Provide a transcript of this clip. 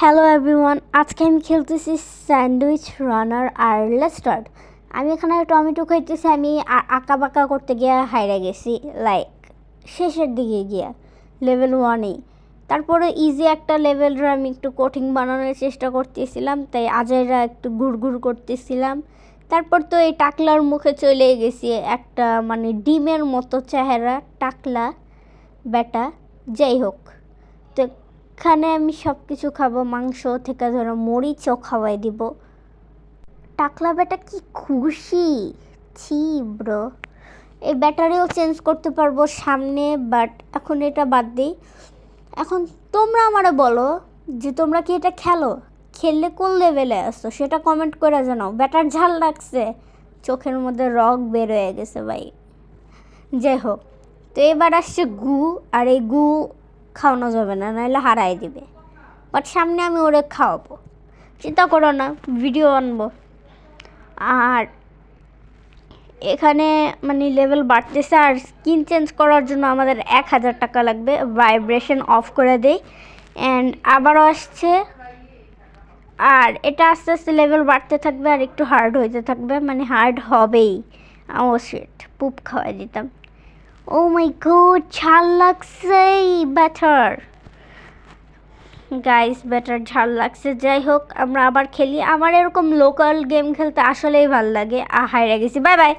Hello everyone, আজকে আমি খেলতেছি স্যান্ডউইচ রানার আর লেটস স্টার্ট। আমি এখানে টমেটো খাইতেছি। আমি আঁকা বাঁকা করতে গিয়ে হাইরা গেছি, লাইক শেষের দিকে গিয়া লেভেল 1-এই। তারপরে ইজি একটা লেভেলরা আমি একটু কঠিন বানানোর চেষ্টা করতেছিলাম, তাই আজাইরা একটু ঘুরঘুর করতেছিলাম। তারপর তো এই টাকলার মুখে চলে গেছি, একটা মানে ডিমের মতো চেহারা টাকলা বেটা। যাই হোক, তো এখানে আমি সব কিছু খাবো, মাংস থেকে ধরো মরিচও খাওয়াই দিব। টাকলা বেটা কি খুশি, ছি ব্রো। এই ব্যাটারিও চেঞ্জ করতে পারবো সামনে, বাট এখন এটা বাদ দিই। এখন তোমরা আমারে বলো যে তোমরা কি এটা খেললে কোন লেভেলে আসছো সেটা কমেন্ট করে জানাও। ব্যাটার ঝাল লাগছে, চোখের মধ্যে রগ বের হয়ে গেছে ভাই। যাই হোক, তো এবার আসছে গু, আর এই গু খাওয়ানো যাবে না, নাহলে হারাই দিবে। বাট সামনে আমি ওরে খাওয়াবো, চিন্তা করো না, ভিডিও আনবো। আর এখানে মানে লেভেল বাড়তেছে, আর স্কিন চেঞ্জ করার জন্য আমাদের 1000 টাকা লাগবে। ভাইব্রেশন অফ করে দেই, অ্যান্ড আবারও আসছে। আর এটা আস্তে আস্তে লেভেল বাড়তে থাকবে আর একটু হার্ড হইতে থাকবে, মানে হার্ড হবেই। ও শিট, পুপ খাওয়াই দিতাম। ও মাই গড, ঝাল লাগছে ব্যাটার গাইস, ব্যাটার ঝাল লাগছে। যাই হোক, আমরা আবার খেলি। আমার এরকম লোকাল গেম খেলতে আসলেই ভালো লাগে। হাইরা গেছি, বাই বাই।